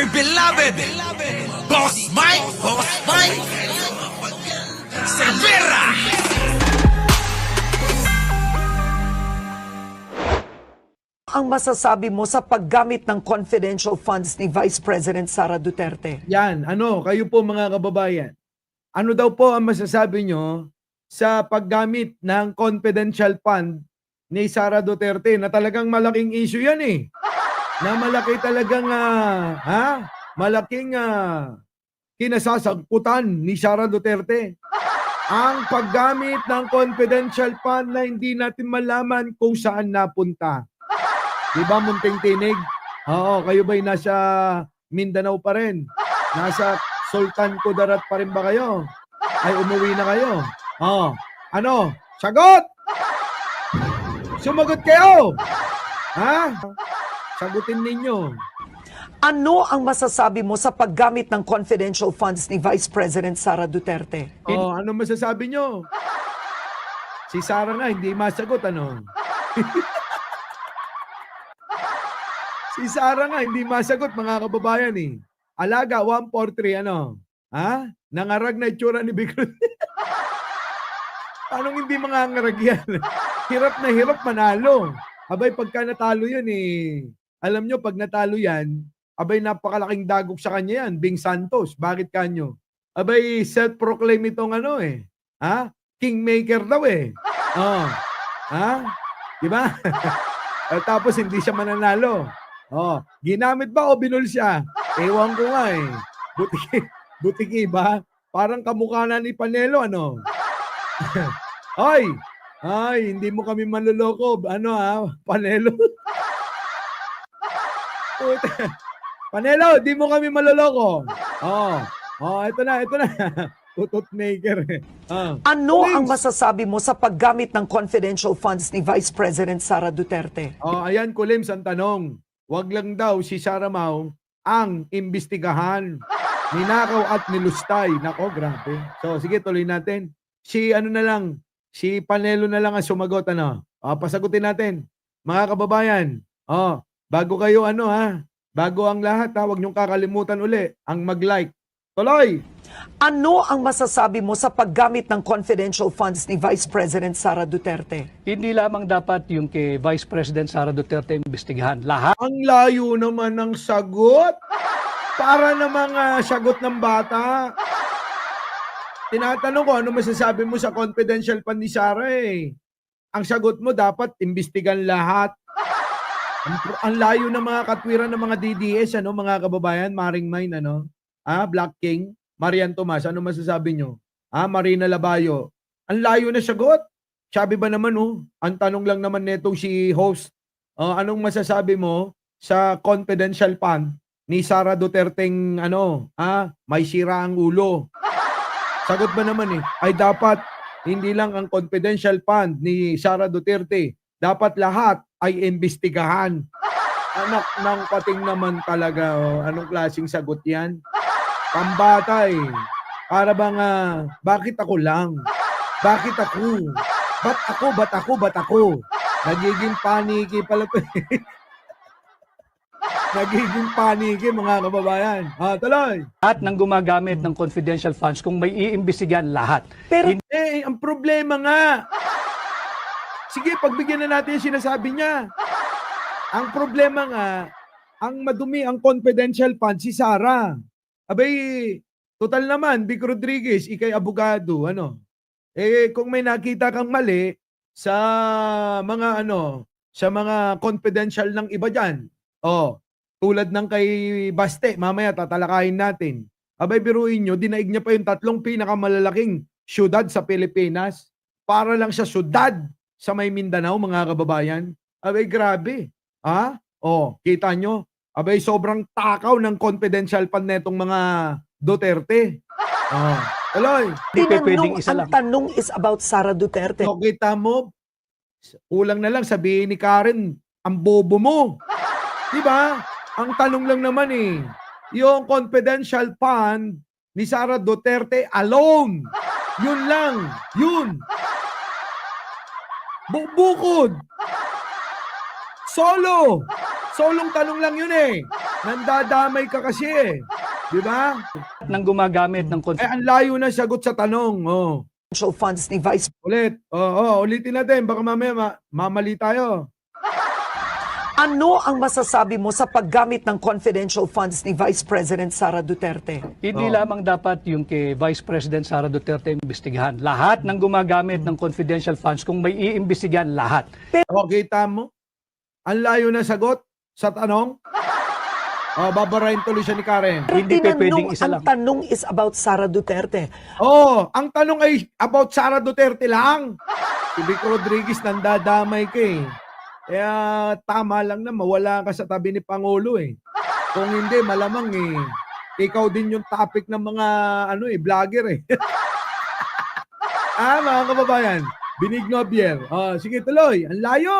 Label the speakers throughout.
Speaker 1: dear beloved, Boss Mike, Cervera!
Speaker 2: Ang masasabi mo sa paggamit ng confidential funds ni Vice President Sara Duterte?
Speaker 3: Yan, kayo po mga kababayan. Ano daw po ang masasabi nyo sa paggamit ng confidential fund ni Sara Duterte na talagang malaking issue yan eh. Na malaki talagang, malaking kinasasagputan ni Sara Duterte. Ang paggamit ng confidential fund na hindi natin malaman kung saan napunta. Diba, munting tinig? Oo, kayo ba'y nasa Mindanao pa rin? Nasa Sultan Kudarat pa rin ba kayo? Ay, umuwi na kayo? Oo. Ano? Sagot! Sumagot kayo! Ha? Sagutin ninyo.
Speaker 2: Ano ang masasabi mo sa paggamit ng confidential funds ni Vice President Sara Duterte?
Speaker 3: Oh, ano masasabi nyo? Si Sara nga, hindi masagot, ano? Si Sara nga, hindi masagot, mga kababayan, eh. Alaga, 143, ano? Ha? Nangarag na itsura ni Bicol. Anong hindi mangangarag yan? Hirap na hirap manalo. Abay, pagka natalo yan, eh. Alam nyo, pag natalo yan, abay, napakalaking dagok sa kanya yan. Bing Santos. Bakit kanyo? Abay, self-proclaim itong ano eh. Ha? Kingmaker daw eh. Oh. Ha? Diba? Tapos hindi siya mananalo. Oh. Ginamit ba o binul siya? Ewan ko nga eh. Butiki ba? Parang kamukha na ni Panelo, ano? Ay, hindi mo kami manloloko. Ano Panelo? Panelo, di mo kami maloloko. Ito na. Tutot maker.
Speaker 2: Ano ang masasabi mo sa paggamit ng confidential funds ni Vice President Sara Duterte?
Speaker 3: Ayan, Kulims, ang tanong. Wag lang daw si Sara Mau ang imbestigahan. Ninakaw at nilustay. Nako, grabe. So, sige, tuloy natin. Si Panelo na lang ang sumagot, ano? Pasagutin natin. Mga kababayan, bago kayo, bago ang lahat, huwag niyong kakalimutan uli ang mag-like. Tuloy!
Speaker 2: Ano ang masasabi mo sa paggamit ng confidential funds ni Vice President Sara Duterte?
Speaker 4: Hindi lamang dapat yung kay Vice President Sara Duterte imbestigahan. Lahat
Speaker 3: Ang layo naman ng sagot. Para namang sagot ng bata. Tinatanong ko, ano masasabi mo sa confidential fund ni Sara eh? Ang sagot mo dapat imbestigan lahat. Ang layo ng mga katwiran ng mga DDS, mga kababayan, Maring Mine, Black King, Marian Tomas, ano masasabi nyo? Marina Labayo. Ang layo na sagot. Sabi ba naman, ang tanong lang naman netong si host, anong masasabi mo sa confidential fund ni Sara Duterteng, may sira ang ulo? Sagot ba naman ay dapat hindi lang ang confidential fund ni Sara Duterte, dapat lahat ay imbestigahan. Anak ng pating naman talaga, anong klaseng sagot yan? Pambata eh. Para bang, bakit ako lang? Bakit ako? Ba't ako? Nagiging paniki pala to. Nagiging paniki, mga kababayan. Tuloy.
Speaker 4: ng gumagamit ng confidential funds kung may iimbestigahan lahat.
Speaker 2: Pero
Speaker 3: Ang problema nga. Sige, pagbigyan na natin yung sinasabi niya. Ang problema nga, ang madumi ang confidential fund si Sara. Abay, total naman, Vic Rodriguez, ikay abogado, kung may nakita kang mali sa mga sa mga confidential ng iba diyan. Tulad ng kay Baste, mamaya tatalakayin natin. Abay, biruin nyo, dinaig niya pa yung 3 pinakamalalaking syudad sa Pilipinas para lang sa syudad sa may Mindanao, mga kababayan. Abay, grabe. Kita nyo? Abay, sobrang takaw ng confidential fund netong mga Duterte. Tuloy.
Speaker 4: Pwedeng isa
Speaker 2: ang
Speaker 4: lang.
Speaker 2: tanong is about Sara Duterte.
Speaker 3: So, kita mo, kulang na lang sabihin ni Karen, ang bobo mo. Diba? Ang tanong lang naman yung confidential fund ni Sara Duterte alone. Yun lang. Yun. Bukod. Solong tanong lang yun Nandadamay ka kasi eh. Di ba?
Speaker 4: Nang gumagamit ng
Speaker 3: Eh, ang layo na sagot sa tanong. Oh.
Speaker 2: Confidential funds ni Vice
Speaker 3: Ulit. Ulitin natin. Baka mamaya mamali tayo.
Speaker 2: Ano ang masasabi mo sa paggamit ng confidential funds ni Vice President Sara Duterte?
Speaker 4: Hindi lamang dapat yung kay Vice President Sara Duterte imbestigahan. Lahat ng gumagamit ng confidential funds, kung may iimbestigahan, lahat.
Speaker 3: Kita mo? Ang layo na sagot sa tanong. Babarayin tuloy siya ni Karen.
Speaker 2: Pero
Speaker 4: Hindi pa pwedeng isa
Speaker 2: ang
Speaker 4: lang.
Speaker 2: tanong is about Sara Duterte.
Speaker 3: Ang tanong ay about Sara Duterte lang. Si Vic Rodriguez nandadamay ka eh. Kaya tama lang na mawala ka sa tabi ni Pangulo eh. Kung hindi, malamang eh. Ikaw din yung topic ng mga vlogger eh. Mga kababayan, Binig Nobier. Sige tuloy, ang layo.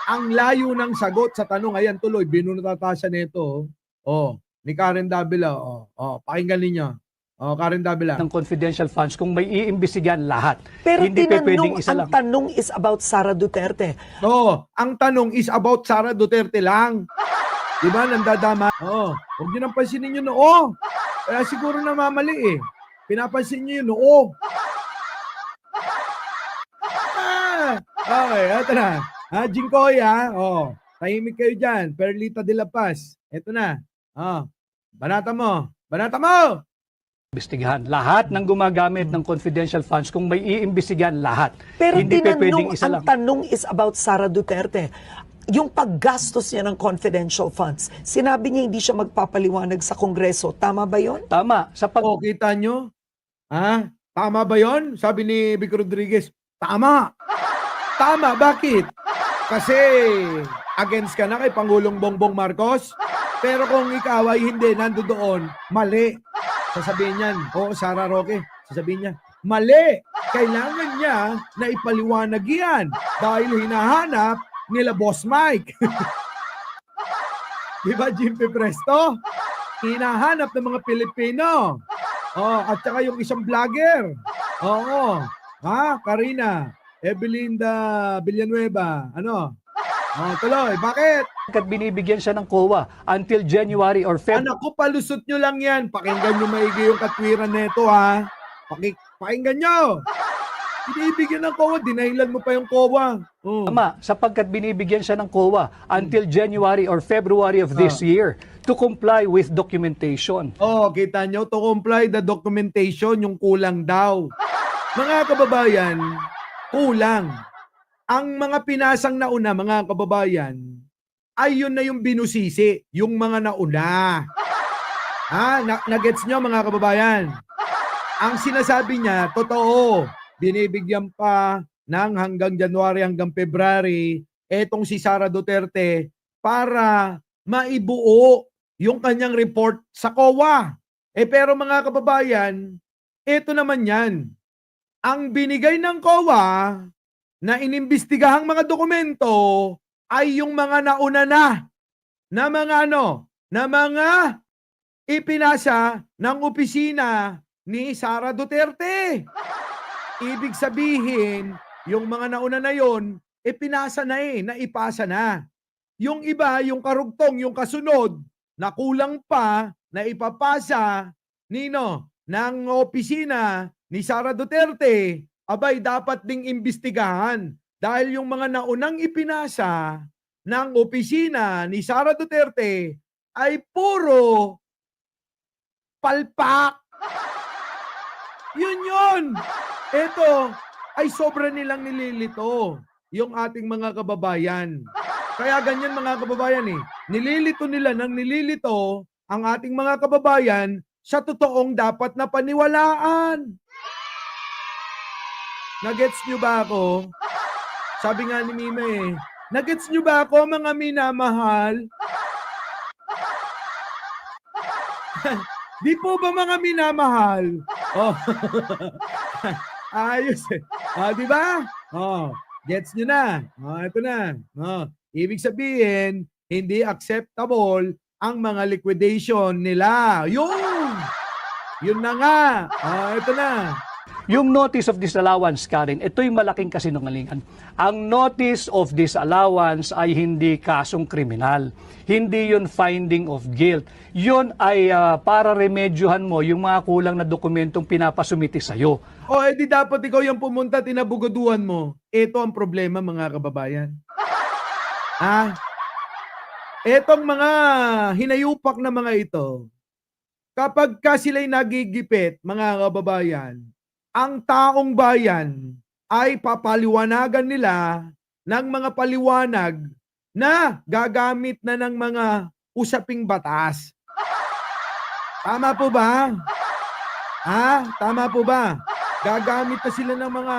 Speaker 3: Ang layo ng sagot sa tanong. Ayan tuloy, binunatatasan nito. Ni Karen Davila. Pakinggan ninyo. Karen Davila.
Speaker 4: Ng confidential funds, kung may iimbestigahan, lahat.
Speaker 2: Pero
Speaker 4: Hindi pa pwedeng isa
Speaker 2: ang
Speaker 4: lang.
Speaker 2: tanong is about Sara Duterte.
Speaker 3: Ang tanong is about Sara Duterte lang. Di ba? Nandadama. Huwag nyo nang pansinin yung noo. Kaya siguro namamali eh. Pinapansin nyo yung noo. Okay, eto na. Jingkoy tahimik kayo dyan. Perlita de la Paz. Eto na. Banata mo. Banata mo!
Speaker 4: Imbestigahan. Lahat ng gumagamit ng confidential funds, kung may iimbestigahan, lahat.
Speaker 2: Pero
Speaker 4: Hindi pa pwedeng isa
Speaker 2: ang
Speaker 4: lang.
Speaker 2: tanong is about Sara Duterte. Yung paggastos niya ng confidential funds, sinabi niya hindi siya magpapaliwanag sa Kongreso. Tama ba yon?
Speaker 4: Tama. Sa pag
Speaker 3: Kita nyo? Tama ba yon? Sabi ni Vic Rodriguez, tama. Tama, bakit? Kasi against ka na kay Pangulong Bongbong Marcos. Pero kung ikaw ay hindi nandoon, mali. Sasabihin niyan, Sara Roque, sasabihin niya, mali. Kailangan niya na ipaliwanag yan dahil hinahanap nila Boss Mike. Di ba, Jimmy Presto? Hinahanap ng mga Pilipino. At saka yung isang vlogger. Karina, Evelinda Villanueva. Tuloy, bakit?
Speaker 4: At binibigyan siya ng COA until January or February.
Speaker 3: Anak ko, palusot nyo lang yan. Pakinggan nyo maigi yung katwiran neto, ha? Pakinggan nyo. Binibigyan ng COA, dinahilan mo pa yung COA.
Speaker 4: Tama, sapagkat binibigyan siya ng COA until January or February of this year to comply with documentation.
Speaker 3: Kita nyo, to comply the documentation, yung kulang daw. Mga kababayan, kulang. Ang mga pinasang nauna, mga kababayan, ay yun na yung binusisi, yung mga nauna. Nagets nyo, mga kababayan? Ang sinasabi niya, totoo, binibigyan pa ng hanggang January, hanggang February, etong si Sara Duterte para maibuo yung kanyang report sa COA. Pero mga kababayan, eto naman yan. Ang binigay ng COA na inimbestigahang mga dokumento ay yung mga nauna na mga ipinasa ng opisina ni Sara Duterte. Ibig sabihin, yung mga nauna na yon, pinasa na naipasa na. Yung iba, yung karugtong, yung kasunod, na kulang pa na ipapasa ng opisina ni Sara Duterte, abay dapat ding imbestigahan dahil yung mga naunang ipinasa ng opisina ni Sara Duterte ay puro palpak. Yun. Ito ay sobra nilang nililito yung ating mga kababayan. Kaya ganyan, mga kababayan nililito nila ng nililito ang ating mga kababayan sa totoong dapat na paniwalaan. Nagets nyo ba ako? Sabi nga ni Mime, nagets nyo ba ako, mga minamahal? Di po ba, mga minamahal? Ayos di ba? Gets nyo na. Ito na. Ibig sabihin, hindi acceptable ang mga liquidation nila. Yun na nga. Ito na.
Speaker 4: Yung notice of disallowance, Karen, ito'y malaking kasinungalingan. Ang notice of disallowance ay hindi kasong kriminal. Hindi yun finding of guilt. Yun ay para remedyohan mo yung mga kulang na dokumentong pinapasumiti sa'yo.
Speaker 3: O edi dapat ikaw yung pumunta, tinabugaduhan mo. Ito ang problema, mga kababayan. Etong mga hinayupak na mga ito, kapag ka sila'y nagigipit, mga kababayan, ang taong bayan ay papaliwanagan nila ng mga paliwanag na gagamit na ng mga usaping batas. Tama po ba? Tama po ba? Gagamit na sila ng mga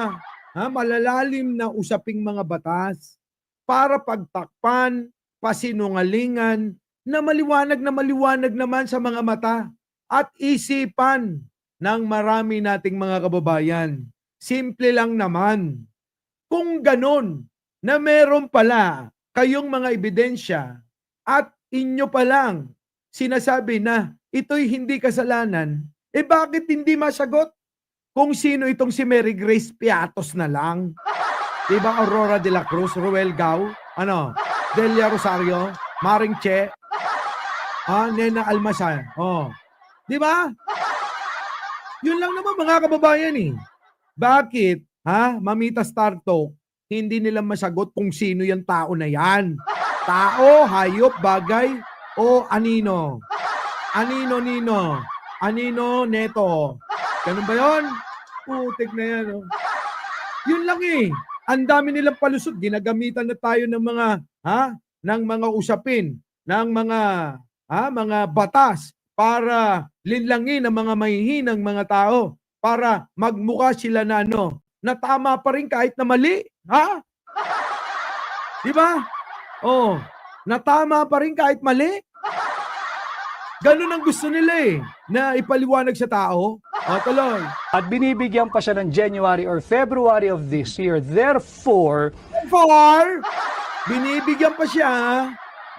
Speaker 3: malalalim na usaping mga batas para pagtakpan, pasinungalingan na maliwanag naman sa mga mata at isipan ng marami nating mga kababayan. Simple lang naman. Kung ganon na meron pala kayong mga ebidensya at inyo pa lang sinasabi na ito'y hindi kasalanan, bakit hindi masagot kung sino itong si Mary Grace Piatos na lang? Diba Aurora de la Cruz, Ruel Gao, Delia Rosario, Maring Che, Nena Almasan. Di ba? Yun lang naman mga kababayan eh. Bakit? Mamita Star Talk, hindi nila masagot kung sino yung tao na yan. Tao, hayop, bagay, o anino? Anino, nino? Anino, neto? Ganun ba yun? Putik na yan. Yun lang eh. Ang dami nilang palusot. Ginagamitan na tayo ng mga usapin, ng mga batas para linlangin ang mga mahihinang mga tao, para magmukha sila na na tama pa rin kahit na mali. Di ba? Na tama pa rin kahit mali. Ganun ang gusto nila eh, na ipaliwanag sa tao. Tuloy.
Speaker 4: At binibigyan pa siya ng January or February of this year. Therefore,
Speaker 3: binibigyan pa siya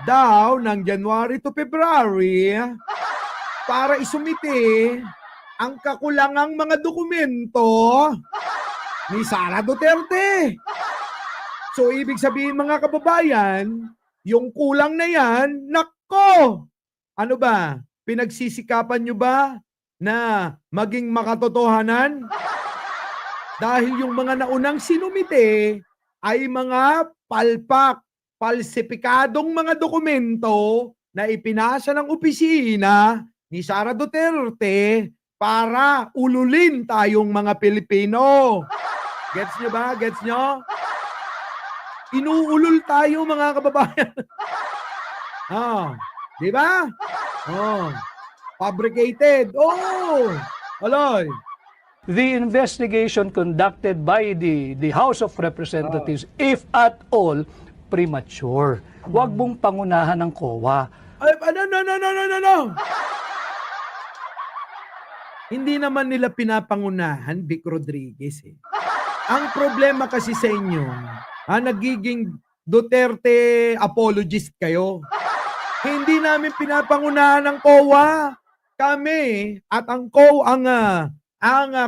Speaker 3: daw ng January to February para isumite ang kakulangang mga dokumento ni Sara Duterte. So, ibig sabihin mga kababayan, yung kulang na yan, nako! Ano ba? Pinagsisikapan nyo ba na maging makatotohanan? Dahil yung mga naunang sinumite ay mga palpak, palsipikadong mga dokumento na ipinasa ng opisina ni Sara Duterte para ululin tayong mga Pilipino. Gets nyo ba? Gets nyo? Inuulol tayo mga kababayan. Di ba? Fabricated. Aloy.
Speaker 4: the investigation conducted by the House of Representatives, if at all, premature. Huwag mong pangunahan ng COA.
Speaker 3: No. Hindi naman nila pinapangunahan, Vic Rodriguez. Ang problema kasi sa inyo, nagiging Duterte apologist kayo. Hindi namin pinapangunahan ng COA. Kami at ang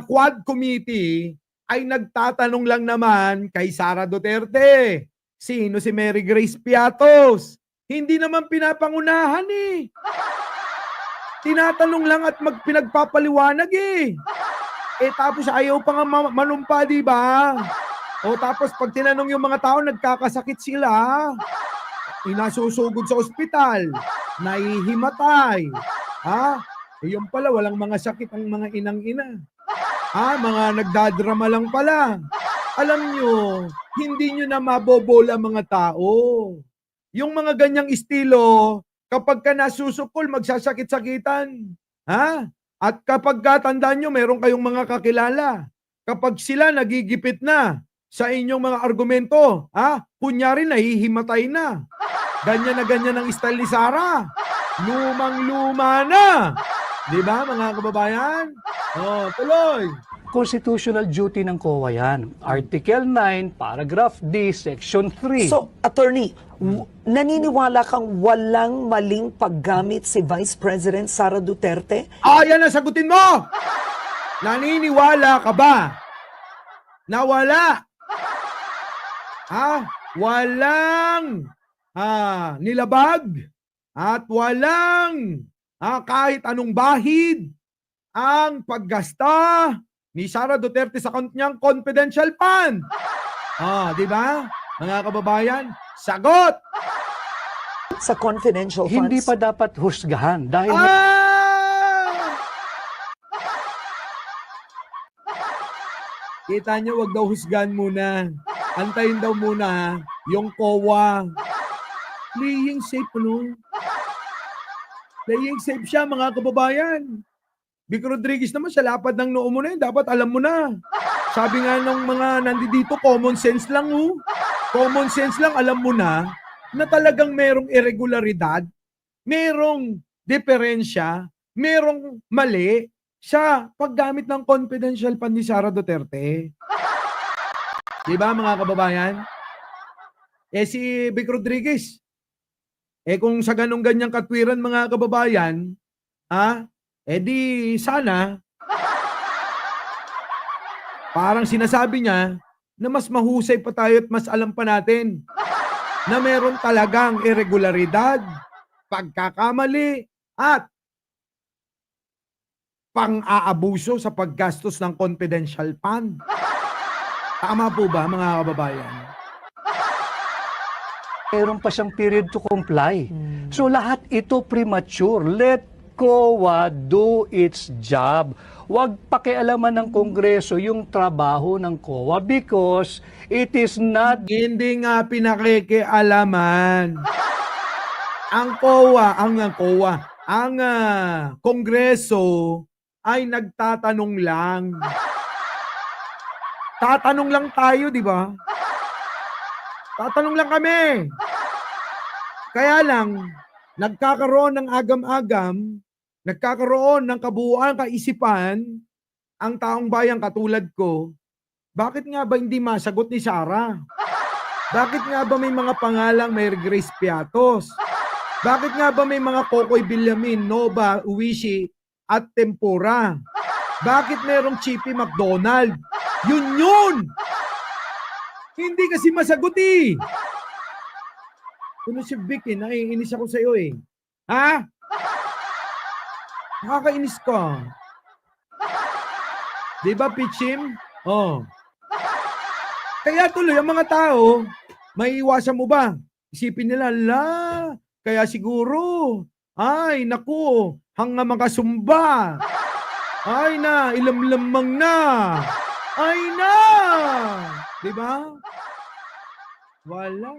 Speaker 3: Quad Committee ay nagtatanong lang naman kay Sara Duterte. Sino si Mary Grace Piatos? Hindi naman pinapangunahan eh. Tinatanong lang at pinagpapaliwanag eh. Tapos ayaw pa nga manumpa, di ba? Tapos pag tinanong yung mga tao, nagkakasakit sila. Inasusugod sa ospital. Nahihimatay. Yung pala, walang mga sakit ang mga inang-ina. Mga nagdadrama lang pala. Alam nyo, hindi nyo na mabobola mga tao. Yung mga ganyang estilo, kapag ka nasusukol, magsasakit-sakitan. At kapag tandaan nyo, meron kayong mga kakilala. Kapag sila nagigipit na sa inyong mga argumento, kunyari nahihimatay na. Ganyan ang style ni Sara. Lumang-luma na. Di ba, mga kababayan? Tuloy.
Speaker 4: Constitutional duty ng COA yan. Article 9, paragraph D, section 3.
Speaker 2: So, attorney, naniniwala kang walang maling paggamit si Vice President Sara Duterte?
Speaker 3: Yan ang sagutin mo! Naniniwala ka ba na wala walang nilabag at walang kahit anong bahid ang paggasta ni Sara Duterte sa kanyang confidential fund? Di ba? Mga kababayan, sagot!
Speaker 2: Sa confidential funds.
Speaker 4: Hindi pa dapat husgahan dahil
Speaker 3: Kita nyo, wag daw husgan muna. Antayin daw muna yung COA. Playing safe, Playing safe siya, mga kababayan. Vic Rodriguez naman, sa lapad ng noo mo na yun, dapat alam mo na. Sabi nga ng mga nandito, common sense lang, Common sense lang, alam mo na talagang merong irregularidad, merong diferensya, merong mali sa paggamit ng confidential fund ni Sara Duterte. Diba, mga kababayan? Si Vic Rodriguez, kung sa ganong ganyang katwiran, mga kababayan, di sana, parang sinasabi niya na mas mahusay pa tayo at mas alam pa natin na meron talagang irregularidad, pagkakamali, at pang-aabuso sa paggastos ng confidential fund. Tama po ba, mga kababayan?
Speaker 4: meron pa siyang period to comply. So lahat ito premature. Let COA do its job. Huwag pakialaman ng Kongreso yung trabaho ng COA because it is not...
Speaker 3: Hindi nga pinakikialaman. Ang Kongreso ay nagtatanong lang. Tatanong lang tayo, di ba? Tatanong lang kami. Kaya lang, nagkakaroon ng agam-agam, nagkakaroon ng kabuuan kaisipan, ang taong bayan katulad ko, bakit nga ba hindi masagot ni Sara? Bakit nga ba may mga pangalang may Grace Piatos? Bakit nga ba may mga Kokoy Villamin, Nova, Uwishi, at Tempura? Bakit merong Chippy McDonald? Yun! Hindi kasi masagot eh. Ano si Vic naiinis ako sa iyo eh. Ha? Nakakainis ka. Di ba, Pichim? Oh. Kaya tuloy, ang mga tao, maiiwasan mo ba? Isipin nila, kaya siguro, ay, naku, hanga makasumba. Ay na, ilamlamang na. Ay na! Di ba? Wala.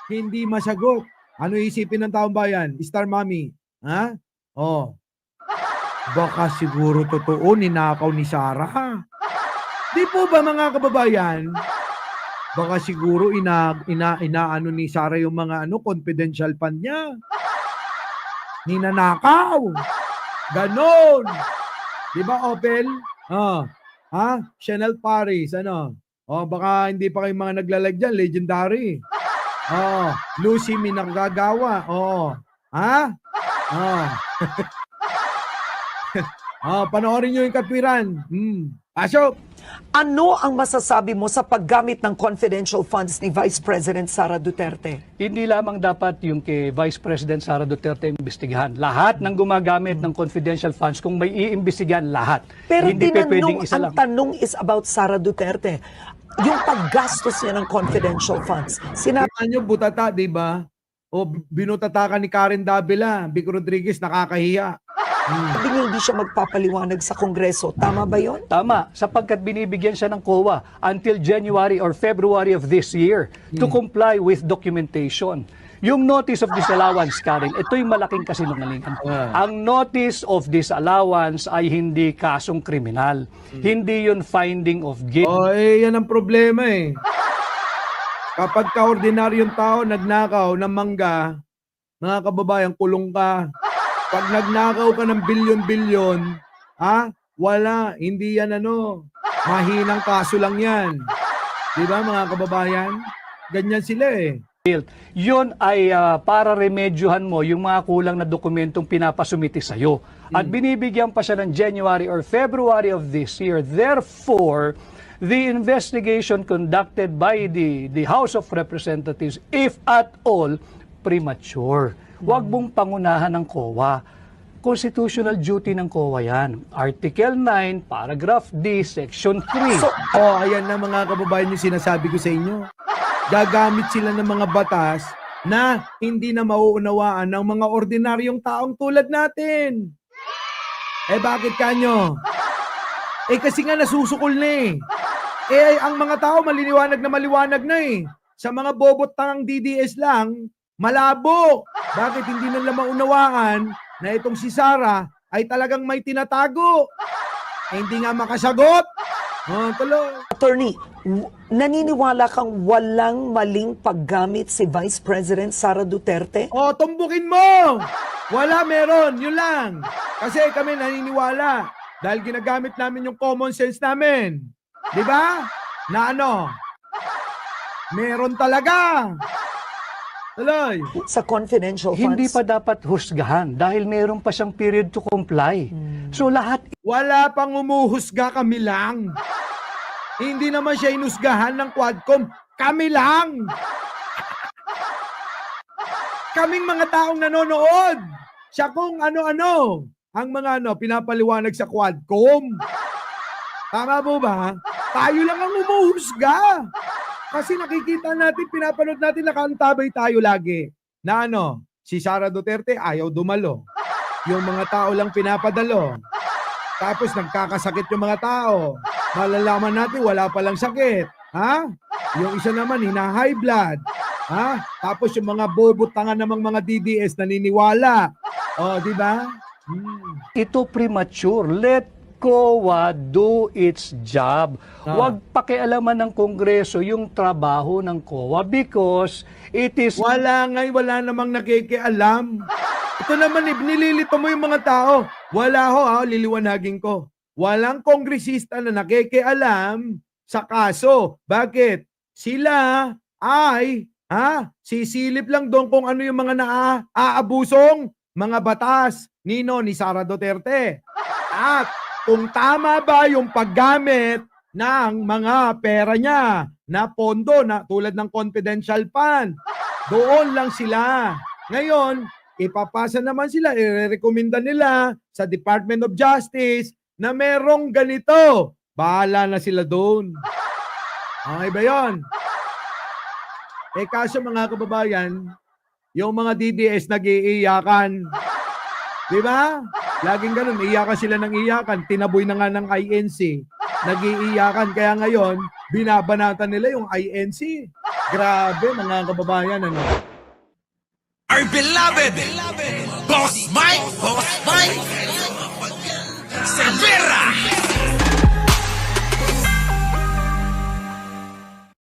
Speaker 3: Hindi masagot. Ano isipin ng taong bayan? Star Mommy. Ha? Oh. Baka siguro totoo, ninakaw ni Sara. Di po ba, mga kababayan? Baka siguro inaano ni Sara yung mga confidential fund niya. Ninanakaw. Ganon. Di ba, Opel? Chanel Paris, baka hindi pa kayo mga naglalag dyan, legendary. Lucy Minagagawa. Panoorin nyo yung katwiran. Pasok!
Speaker 2: Ano ang masasabi mo sa paggamit ng confidential funds ni Vice President Sara Duterte?
Speaker 4: Hindi lamang dapat yung kay Vice President Sara Duterte imbestigahan. Lahat ng gumagamit ng confidential funds, kung may iimbestigahan, lahat.
Speaker 2: Pero
Speaker 4: hindi pwedeng isa lang.
Speaker 2: ang tanong is about Sara Duterte. Yung paggastos niya ng confidential funds.
Speaker 3: Kita nyo, butata, di ba? O binutata ka ni Karen Davila, Vic Rodriguez, nakakahiya.
Speaker 2: Sabi niya hindi siya magpapaliwanag sa Kongreso. Tama ba yon?
Speaker 4: Tama, sapagkat binibigyan siya ng COA until January or February of this year to comply with documentation. Yung notice of disallowance, Karen, ito yung malaking kasinungalingan. Ang notice of disallowance ay hindi kasong kriminal. Hindi yun finding of guilt.
Speaker 3: Yan ang problema eh. Kapag ka-ordinaryong tao nagnakaw ng mangga, mga kababayan, kulong ka. Pag nagnakaw ka ng bilyon-bilyon, wala, hindi yan mahinang kaso lang yan. Di ba, mga kababayan? Ganyan sila eh.
Speaker 4: Yun ay para remedyohan mo yung mga kulang na dokumentong pinapasumiti sa'yo. At binibigyan pa siya ng January or February of this year. Therefore, the investigation conducted by the House of Representatives, if at all, premature. Huwag mong pangunahan ng COA. Constitutional duty ng COA yan. Article 9, Paragraph D, Section 3.
Speaker 3: Ayan na mga kababayan yung sinasabi ko sa inyo. Gagamit sila ng mga batas na hindi na mauunawaan ng mga ordinaryong taong tulad natin. Bakit kanyo? Kasi nga nasusukol na ang mga tao maliwanag na Sa mga bobot tangang DDS lang, malabo. Bakit hindi nila maunawaan na itong si Sara ay talagang may tinatago? Hindi nga makasagot. Tuloy.
Speaker 2: Attorney, naniniwala kang walang maling paggamit si Vice President Sara Duterte?
Speaker 3: Tumbukin mo! Wala, meron. Yun lang. Kasi kami naniniwala. Dahil ginagamit namin yung common sense namin. Di ba? Na meron talaga. Tuloy.
Speaker 2: Sa confidential funds?
Speaker 4: Hindi pa dapat husgahan dahil meron pa siyang period to comply. So lahat
Speaker 3: Wala pang umuhusga, kami lang. Hindi naman siya inusgahan ng Quadcom. Kami lang. Kaming mga taong nanonood. Siya kung ano-ano. Ang mga pinapaliwanag sa Quadcom. Tama po ba? Tayo lang ang umuhusga. Kasi nakikita natin, pinapanood natin, nakaantabay tayo lagi. Na si Sara Duterte ayaw dumalo. Yung mga tao lang pinapadalo. Tapos nagkakasakit yung mga tao. Malalaman natin, wala palang sakit. Ha? Yung isa naman, hina-high blood. Ha? Tapos yung mga bobot tanga namang mga DDS naniniwala. Di ba?
Speaker 4: ito premature. Let COA do its job. Huwag pakialaman ng Kongreso yung trabaho ng COA because it is...
Speaker 3: Wala namang nakikialam. Ito naman, nililito mo yung mga tao. Wala liliwanagin ko. Walang kongresista na nakikialam sa kaso. Bakit? Sila ay sisilip lang doon kung ano yung mga naaabusong mga batas ni Sara Duterte. At kung tama ba yung paggamit ng mga pera niya na pondo na tulad ng confidential fund. Doon lang sila. Ngayon, ipapasa naman sila, irerekomenda nila sa Department of Justice na merong ganito. Bahala na sila doon. Okay ba yun? Kaso mga kababayan, yung mga DDS nag-iiyakan. Di ba? Laging ganun, iyakan sila ng iyakan. Tinaboy na nga ng INC. Nag-iiyakan. Kaya ngayon, binabanatan nila yung INC. Grabe mga kababayan.
Speaker 1: Our beloved Boss Mike, Boss Mike.